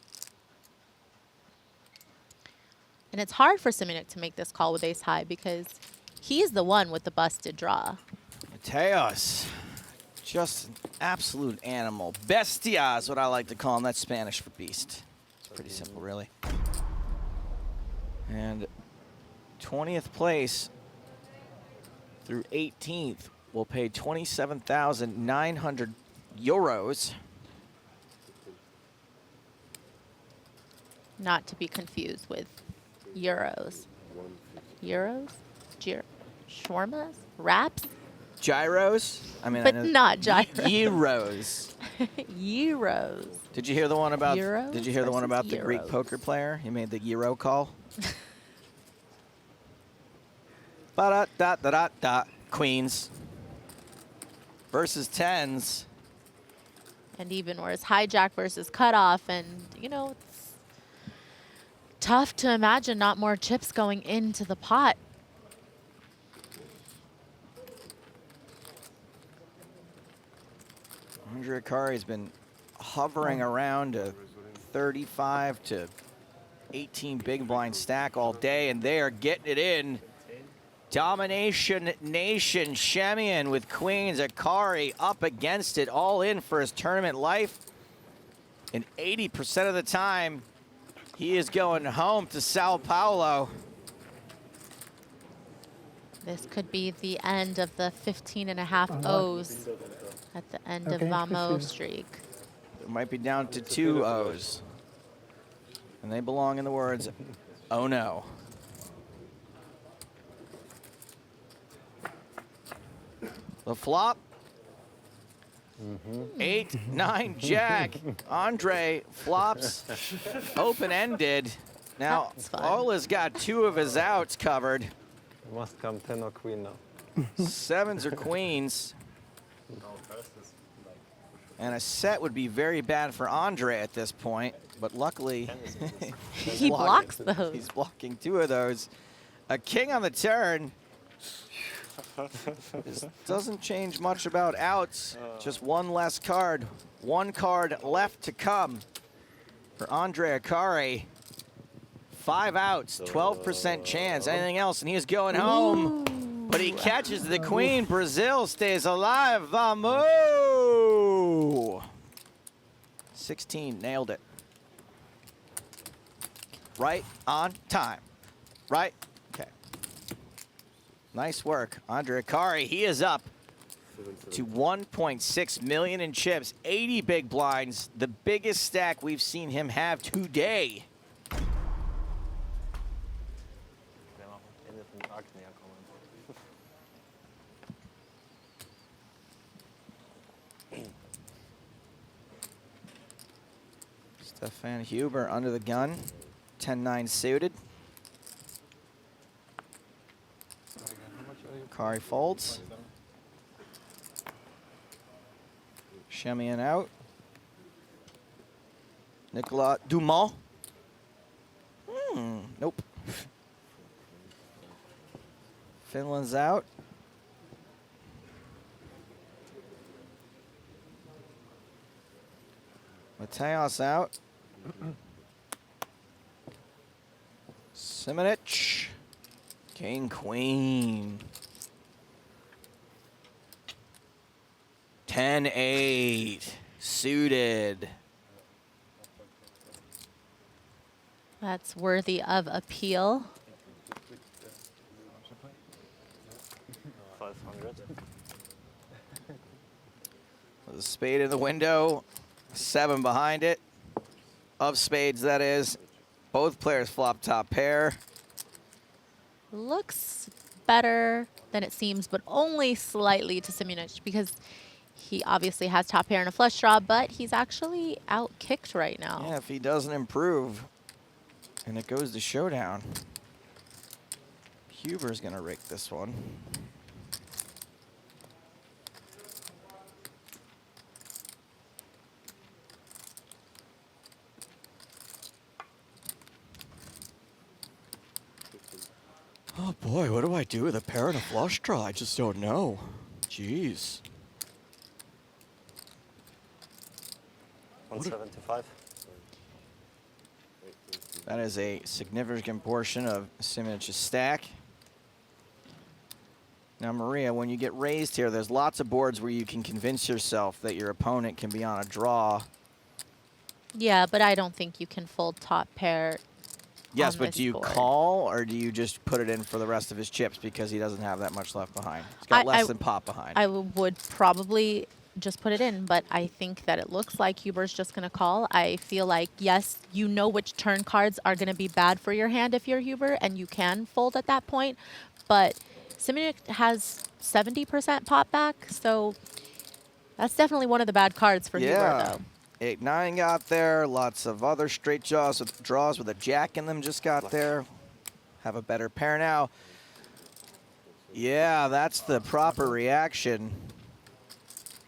Speaker 3: And it's hard for Simunic to make this call with ace high because he's the one with the busted draw.
Speaker 2: Mateos, just an absolute animal. Bestia is what I like to call him. That's Spanish for beast. It's pretty simple, really. And 20th place through 18th will pay 27,900 euros.
Speaker 3: Not to be confused with euros. Euros? Shawarmas? Wraps?
Speaker 2: Gyros? I mean,
Speaker 3: But
Speaker 2: I know
Speaker 3: not gyros.
Speaker 2: Euros.
Speaker 3: Euros.
Speaker 2: Did you hear the one about?
Speaker 3: Euros
Speaker 2: Did you hear the one
Speaker 3: versus
Speaker 2: about the Greek
Speaker 3: euros.
Speaker 2: poker player? He made the euro call. Ba da da da da da. Queens versus tens.
Speaker 3: And even worse, hijack versus cutoff. And, you know, it's tough to imagine not more chips going into the pot.
Speaker 2: Andre Akari has been hovering around a 35 to 18 big blind stack all day, and they are getting it in. Domination Nation, Schemion with queens, Akari up against it, all in for his tournament life. And 80% of the time, he is going home to Sao Paulo.
Speaker 3: This could be the end of the 15.5 O's at the end of Vamo streak.
Speaker 2: It might be down to 2 O's. And they belong in the words, oh no. The flop. 8, 9, jack. Andre flops open-ended. Now, Ola's got 2 of his outs covered.
Speaker 7: Must come 10 or queen now.
Speaker 2: 7s or queens. And a set would be very bad for Andre at this point, but luckily
Speaker 3: He blocks those.
Speaker 2: He's blocking 2 of those. A king on the turn. This doesn't change much about outs. Just one less card. One card left to come for Andre Akari. 5 outs, 12% chance. Anything else, and he is going home. But he catches the queen. Brazil stays alive. Vamos! 16, nailed it. Right on time. Right? Okay. Nice work. Andre Akari, he is up to 1.6 million in chips. 80 big blinds. The biggest stack we've seen him have today. Stefan Huber under the gun. 10-9 suited. Akari folds. Schemion out. Nicolas Dumont. Nope. Finland's out. Mateos out. Simunic. King, queen. 10-8. Suited.
Speaker 3: That's worthy of appeal.
Speaker 7: 500.
Speaker 2: With a spade in the window. 7 behind it. Of spades, that is. Both players flop top pair.
Speaker 3: Looks better than it seems, but only slightly to Simunic because he obviously has top pair and a flush draw, but he's actually out-kicked right now.
Speaker 2: Yeah, if he doesn't improve, and it goes to showdown, Huber's going to rake this one. Oh boy, what do I do with a pair and a flush draw? I just don't know. Jeez.
Speaker 7: 175.
Speaker 2: That is a significant portion of Simonic's stack. Now, Maria, when you get raised here, there's lots of boards where you can convince yourself that your opponent can be on a draw.
Speaker 3: Yeah, but I don't think you can fold top pair.
Speaker 2: Yes,
Speaker 3: on
Speaker 2: but
Speaker 3: this
Speaker 2: do you
Speaker 3: board.
Speaker 2: call, or do you just put it in for the rest of his chips because he doesn't have that much left behind? He's got less than pot behind.
Speaker 3: I would probably just put it in, but I think that it looks like Huber's just going to call. I feel like, yes, you know which turn cards are going to be bad for your hand if you're Huber, and you can fold at that point. But Simunic has 70% pot back, so that's definitely one of the bad cards for Huber, though.
Speaker 2: 8-9 got there. Lots of other straight draws with a jack in them just got there. Have a better pair now. Yeah, that's the proper reaction.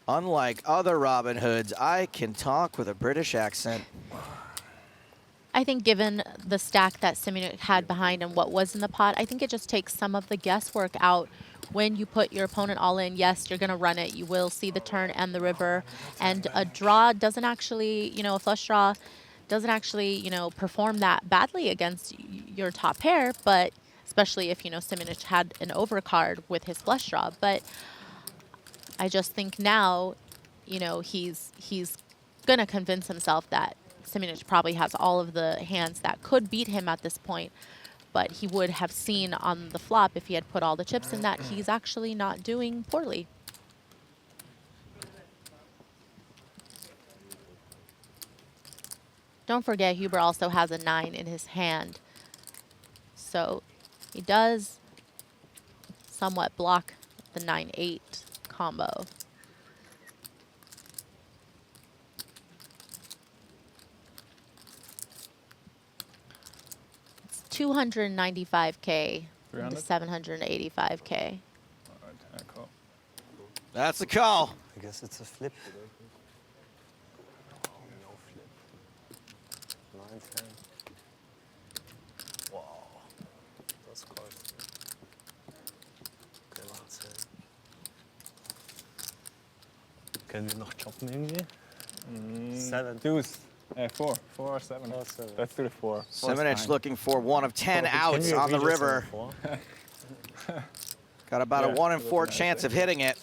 Speaker 2: Unlike other Robin Hoods, I can talk with a British accent.
Speaker 3: I think given the stack that Simunic had behind and what was in the pot, I think it just takes some of the guesswork out when you put your opponent all in. Yes, you're going to run it. You will see the turn and the river. And a draw doesn't actually, you know, a flush draw doesn't actually, you know, perform that badly against your top pair, but especially if, you know, Simunic had an overcard with his flush draw. But I just think now, you know, he's going to convince himself that Simunic probably has all of the hands that could beat him at this point, but he would have seen on the flop if he had put all the chips in that he's actually not doing poorly. Don't forget, Huber also has a 9 in his hand, so he does somewhat block the 9-8 combo. 295K to 785K.
Speaker 8: Cool.
Speaker 2: That's a call.
Speaker 7: I guess it's a flip. No flip. 9-10. Wow. That's close. Okay, that's it. Können wir noch choppen irgendwie? 7.
Speaker 4: Deuce. 4. 4 or 7.
Speaker 7: 4, 7.
Speaker 4: Let's do the 4.
Speaker 2: Simunic looking for 1 of 10 outs
Speaker 7: Can we
Speaker 2: on the
Speaker 7: agree just
Speaker 2: river.
Speaker 7: 4?
Speaker 2: Got about a
Speaker 4: Yeah,
Speaker 2: 1 in
Speaker 4: that's
Speaker 2: 4
Speaker 4: nice,
Speaker 2: chance
Speaker 4: I
Speaker 2: of hitting it.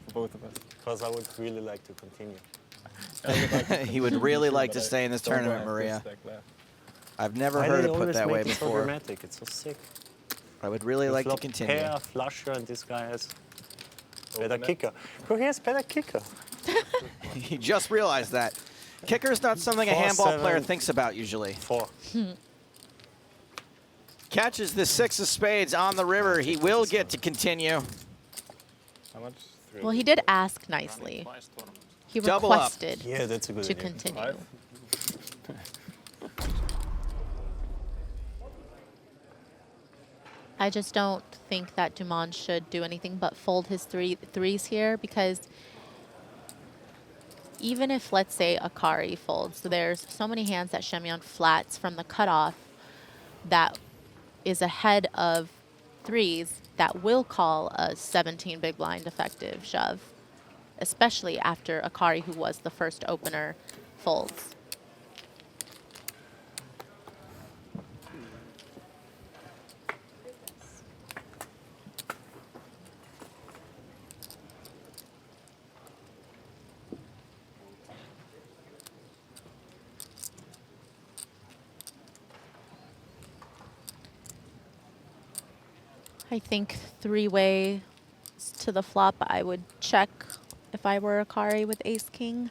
Speaker 4: For both of us.
Speaker 7: Because I would really like to continue.
Speaker 2: He would really like to stay in this
Speaker 4: Don't
Speaker 2: tournament,
Speaker 4: have
Speaker 2: Maria.
Speaker 4: this deck left.
Speaker 2: I've never
Speaker 7: Why
Speaker 2: heard
Speaker 7: they
Speaker 2: it put
Speaker 7: always
Speaker 2: that
Speaker 7: make
Speaker 2: way
Speaker 7: it so
Speaker 2: before.
Speaker 7: dramatic? It's so sick.
Speaker 2: I would really
Speaker 7: You
Speaker 2: like to
Speaker 7: flop
Speaker 2: continue.
Speaker 7: pair, flusher, and this guy has better
Speaker 4: Open it.
Speaker 7: kicker. Who has better kicker?
Speaker 2: He just realized that. Kicker's not something a
Speaker 7: 4,
Speaker 2: handball player
Speaker 7: 7.
Speaker 2: thinks about usually.
Speaker 7: 4.
Speaker 2: Catches the 6 of spades on the river. He will get to continue.
Speaker 4: How much? 3.
Speaker 3: Well, he did ask nicely. He
Speaker 2: Double up.
Speaker 3: requested
Speaker 7: Yeah, that's a good
Speaker 3: to
Speaker 7: idea.
Speaker 3: continue.
Speaker 4: 5.
Speaker 3: I just don't think that Dumont should do anything but fold his threes here, because even if, let's say, Akari folds, there's so many hands that Schemion flats from the cutoff that is ahead of threes that will call a 17 big blind effective shove, especially after Akari, who was the first opener, folds. I think three-way to the flop, I would check if I were Akari with ace-king.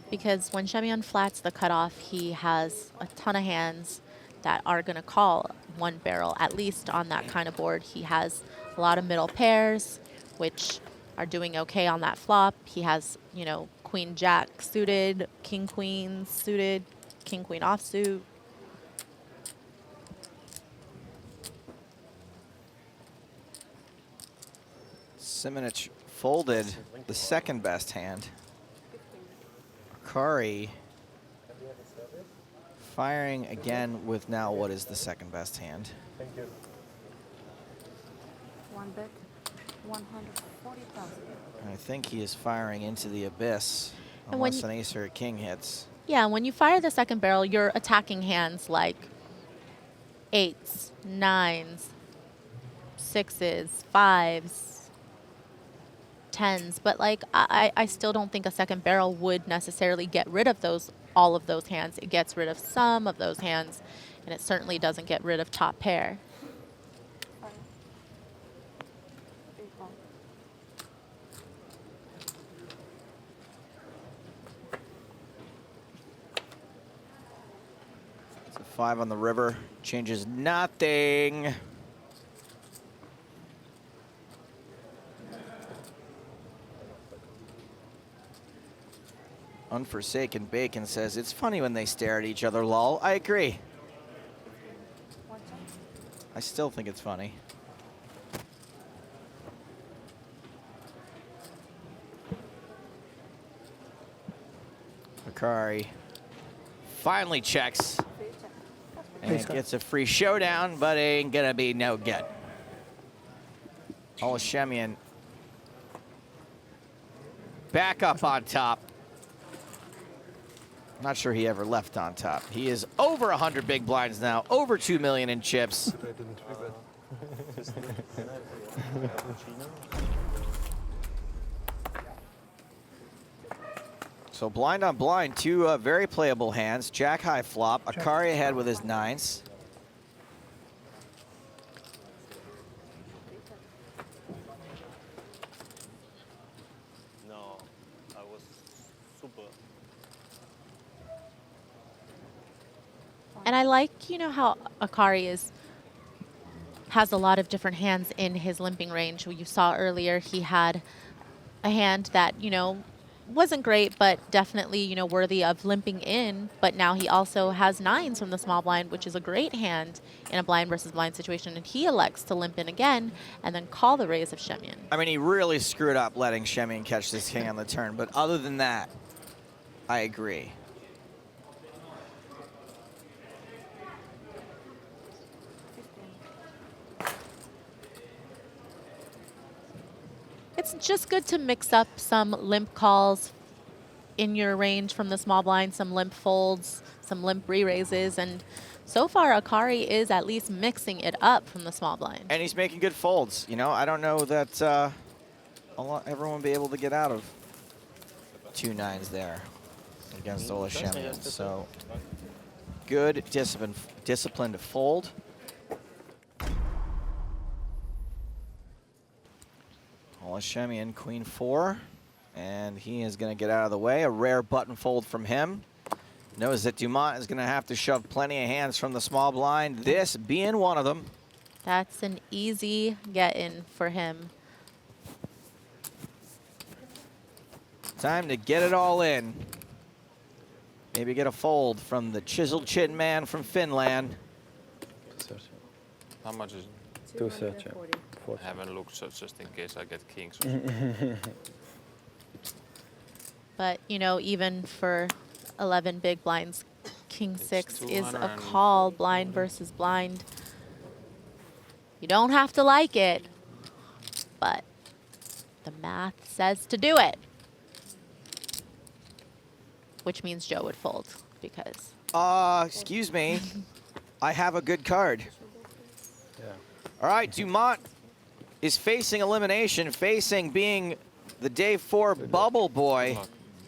Speaker 3: Because when Schemion flats the cutoff, he has a ton of hands that are going to call one barrel, at least on that kind of board. He has a lot of middle pairs, which are doing okay on that flop. He has, you know, queen jack suited, king queen suited, king queen offsuit.
Speaker 2: Simunic folded the second best hand. Akari firing again with now what is the second best hand.
Speaker 7: Thank you.
Speaker 10: 1 bet, 140,000.
Speaker 2: I think he is firing into the abyss
Speaker 3: And when
Speaker 2: unless an ace or a king hits.
Speaker 3: Yeah, when you fire the second barrel, you're attacking hands like 8s, 9s, 6s, 5s, 10s, but like I still don't think a second barrel would necessarily get rid of all of those hands. It gets rid of some of those hands, and it certainly doesn't get rid of top pair.
Speaker 2: It's a 5 on the river, changes nothing. Unforsaken Bacon says, it's funny when they stare at each other, lol. I agree. I still think it's funny. Akari finally checks. And gets a free showdown, but it ain't gonna be no good. Oh, Schemion back up on top. Not sure he ever left on top. He is over 100 big blinds now, over 2 million in chips. So blind on blind, two very playable hands. Jack high flop, Akari ahead with his 9s.
Speaker 7: No, I was super.
Speaker 3: And I like, you know, how Akari has a lot of different hands in his limping range. You saw earlier he had a hand that, you know, wasn't great, but definitely, you know, worthy of limping in. But now he also has 9s from the small blind, which is a great hand in a blind versus blind situation. And he elects to limp in again and then call the raise of Schemion.
Speaker 2: I mean, he really screwed up letting Schemion catch this king on the turn. But other than that, I agree.
Speaker 3: It's just good to mix up some limp calls in your range from the small blind, some limp folds, some limp re-raises, and so far Akari is at least mixing it up from the small blind.
Speaker 2: And he's making good folds. You know, I don't know that everyone will be able to get out of 2 9s there against Ola Schemion. So good discipline to fold. Ola Schemion, queen 4, and he is going to get out of the way. A rare button fold from him. Knows that Dumont is going to have to shove plenty of hands from the small blind, this being one of them.
Speaker 3: That's an easy get-in for him.
Speaker 2: Time to get it all in. Maybe get a fold from the chiseled chin man from Finland.
Speaker 4: How much is it?
Speaker 10: 230.
Speaker 4: I haven't looked, so just in case I get kings.
Speaker 3: But, you know, even for 11 big blinds, king 6 is a
Speaker 4: 240.
Speaker 3: call, blind versus blind. You don't have to like it, but the math says to do it. Which means Joe would fold because...
Speaker 2: Excuse me. I have a good card.
Speaker 10: Yeah.
Speaker 2: All right, Dumont is facing elimination, facing being the day 4 bubble boy,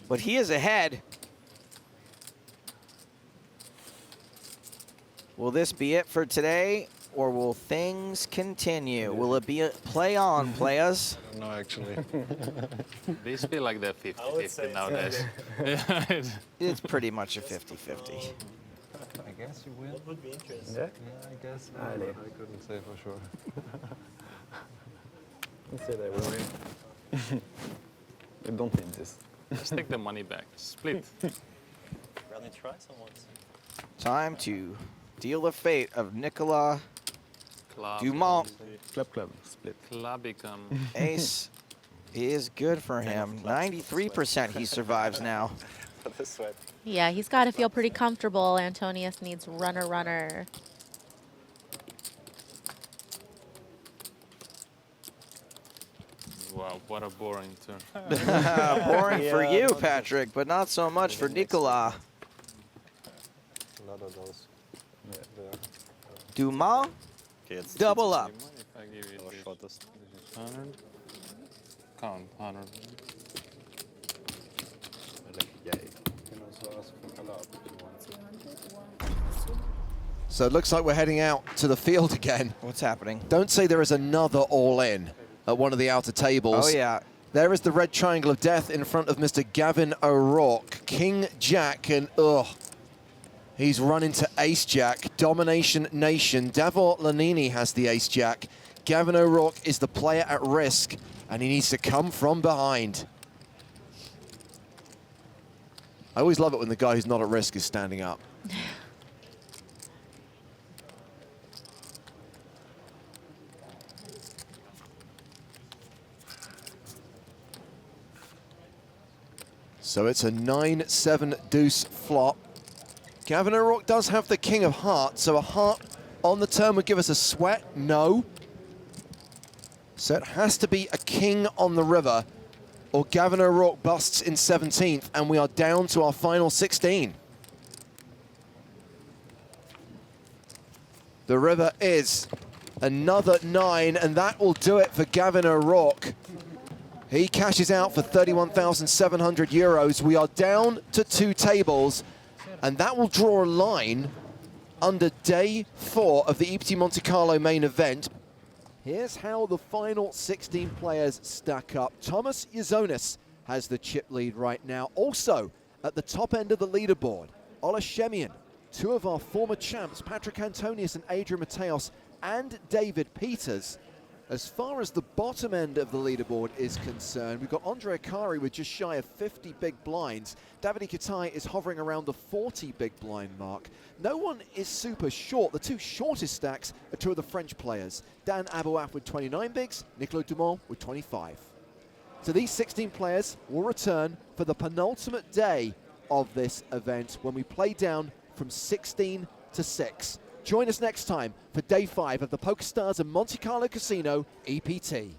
Speaker 2: but he is ahead. Will this be it for today, or will things continue? Will it be a play on, players?
Speaker 10: No, actually.
Speaker 4: These feel like they're 50-50 nowadays.
Speaker 2: It's pretty much a 50-50.
Speaker 10: I guess you will.
Speaker 7: Would be interesting.
Speaker 10: Yeah? Yeah, I guess. I couldn't say for sure. You say they will win. You don't need this.
Speaker 4: Just take the money back. Split.
Speaker 7: Rather try someone.
Speaker 2: Time to deal the fate of Nicolas Dumont.
Speaker 10: Club, split.
Speaker 4: Clubicum.
Speaker 2: Ace is good for him. 93% he survives now.
Speaker 7: The sweat.
Speaker 3: Yeah, he's got to feel pretty comfortable. Antonius needs runner, runner.
Speaker 4: Wow, what a boring turn.
Speaker 2: Boring for
Speaker 7: Yeah,
Speaker 2: you,
Speaker 7: not
Speaker 2: Patrick, but not so much for Nicolas.
Speaker 10: A lot of those. Yeah, there.
Speaker 2: Dumont,
Speaker 7: Okay, it's
Speaker 2: double up.
Speaker 4: Do you mind if I give you
Speaker 7: our
Speaker 4: this?
Speaker 7: shortest.
Speaker 4: 100. Count 100.
Speaker 10: You can also ask for color if you want.
Speaker 1: So it looks like we're heading out to the field again.
Speaker 2: What's happening?
Speaker 1: Don't say there is another all-in at one of the outer tables.
Speaker 2: Oh, yeah.
Speaker 1: There is the red triangle of death in front of Mr. Gavin O'Rourke. King Jack, and he's run into Ace Jack. Domination Nation. Davor Lanini has the Ace Jack. Gavin O'Rourke is the player at risk, and he needs to come from behind. I always love it when the guy who's not at risk is standing up. So it's a 9-7 deuce flop. Gavin O'Rourke does have the king of hearts, so a heart on the turn would give us a sweat. No. So it has to be a king on the river, or Gavin O'Rourke busts in 17th, and we are down to our final 16. The river is another 9, and that will do it for Gavin O'Rourke. He cashes out for 31,700 euros. We are down to 2 tables, and that will draw a line under day 4 of the EPT Monte Carlo main event. Here's how the final 16 players stack up. Thomas Yazonis has the chip lead right now. Also, at the top end of the leaderboard, Ola Schemion, 2 of our former champs, Patrick Antonius and Adrian Mateos, and David Peters, As far as the bottom end of the leaderboard is concerned, we've got Andre Akari with just shy of 50 big blinds. Davide Kitai is hovering around the 40 big blind mark. No one is super short. The two shortest stacks are two of the French players. Dan Abouaf with 29 bigs, Nicolas Dumont with 25. So these 16 players will return for the penultimate day of this event when we play down from 16 to 6. Join us next time for day 5 of the PokerStars and Monte Carlo Casino EPT.